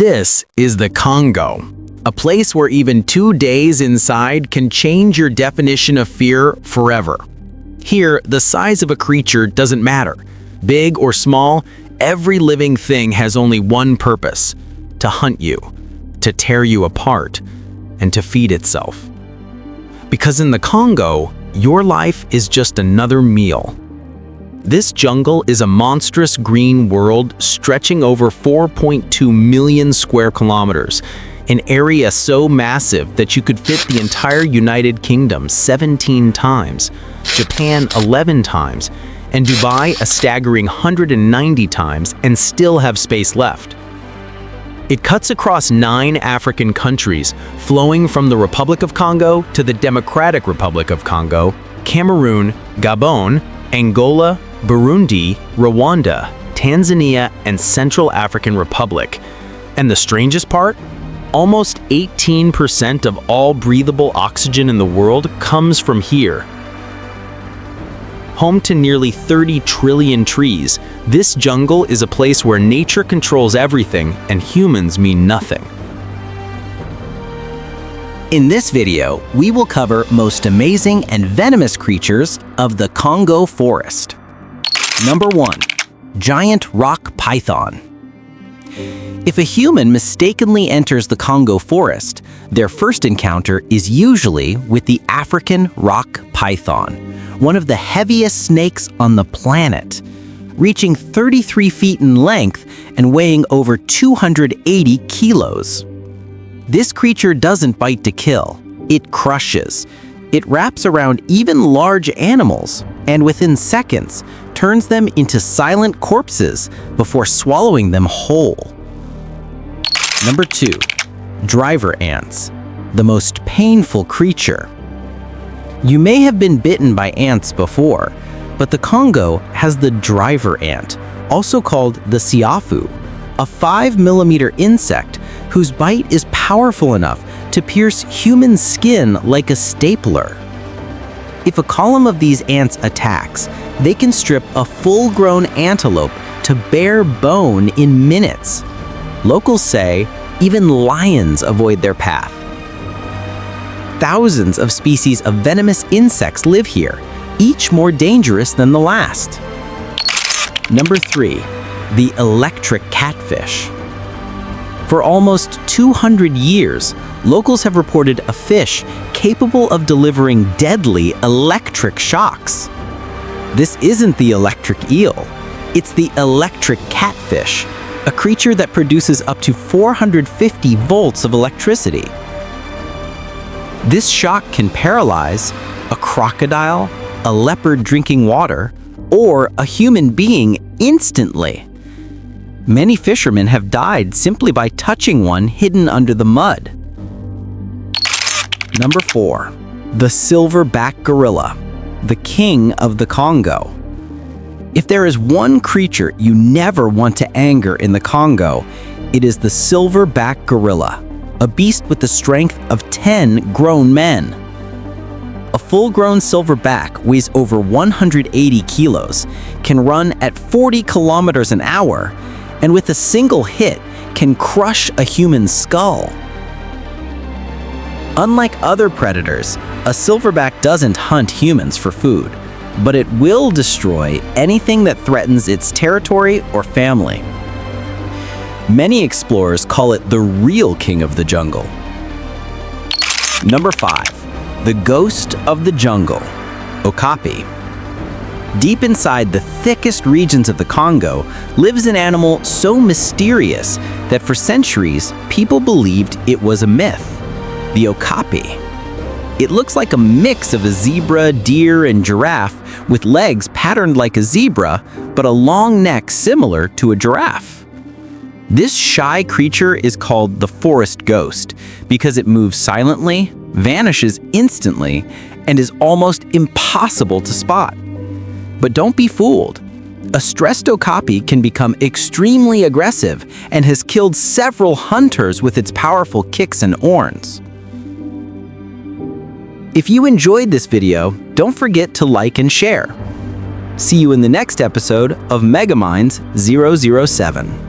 This is the Congo, a place where even 2 days inside can change your definition of fear forever. Here, the size of a creature doesn't matter. Big or small, every living thing has only one purpose: to hunt you, to tear you apart, and to feed itself. Because in the Congo, your life is just another meal. This jungle is a monstrous green world stretching over 4.2 million square kilometers, an area so massive that you could fit the entire United Kingdom 17 times, Japan 11 times, and Dubai a staggering 190 times and still have space left. It cuts across 9 African countries, flowing from the Republic of Congo to the Democratic Republic of Congo, Cameroon, Gabon, Angola, Burundi, Rwanda, Tanzania, and Central African Republic. And the strangest part? Almost 18% of all breathable oxygen in the world comes from here. Home to nearly 30 trillion trees, this jungle is a place where nature controls everything and humans mean nothing. In this video, we will cover most amazing and venomous creatures of the Congo Forest. Number 1. Giant rock python. If a human mistakenly enters the Congo Forest, their first encounter is usually with the African rock python, one of the heaviest snakes on the planet, reaching 33 feet in length and weighing over 280 kilos. This creature doesn't bite to kill, it crushes. It wraps around even large animals, and within seconds, turns them into silent corpses before swallowing them whole. Number 2. Driver ants, the most painful creature. You may have been bitten by ants before, but the Congo has the driver ant, also called the siafu, a 5-millimeter insect whose bite is powerful enough to pierce human skin like a stapler. If a column of these ants attacks, they can strip a full-grown antelope to bare bone in minutes. Locals say even lions avoid their path. Thousands of species of venomous insects live here, each more dangerous than the last. Number 3. The electric catfish. For almost 200 years, locals have reported a fish capable of delivering deadly electric shocks. This isn't the electric eel, it's the electric catfish, a creature that produces up to 450 volts of electricity. This shock can paralyze a crocodile, a leopard drinking water, or a human being instantly. Many fishermen have died simply by touching one hidden under the mud. Number 4. The Silverback Gorilla, the king of the Congo. If there is one creature you never want to anger in the Congo, it is the Silverback Gorilla, a beast with the strength of 10 grown men. A full-grown silverback weighs over 180 kilos, can run at 40 kilometers an hour, and with a single hit can crush a human skull. Unlike other predators, a silverback doesn't hunt humans for food, but it will destroy anything that threatens its territory or family. Many explorers call it the real king of the jungle. Number 5. The ghost of the jungle, okapi. Deep inside the thickest regions of the Congo lives an animal so mysterious that for centuries people believed it was a myth, the okapi. It looks like a mix of a zebra, deer, and giraffe with legs patterned like a zebra, but a long neck similar to a giraffe. This shy creature is called the forest ghost because it moves silently, vanishes instantly, and is almost impossible to spot. But don't be fooled. A stressed okapi can become extremely aggressive and has killed several hunters with its powerful kicks and horns. If you enjoyed this video, don't forget to like and share. See you in the next episode of MegaMind's 007.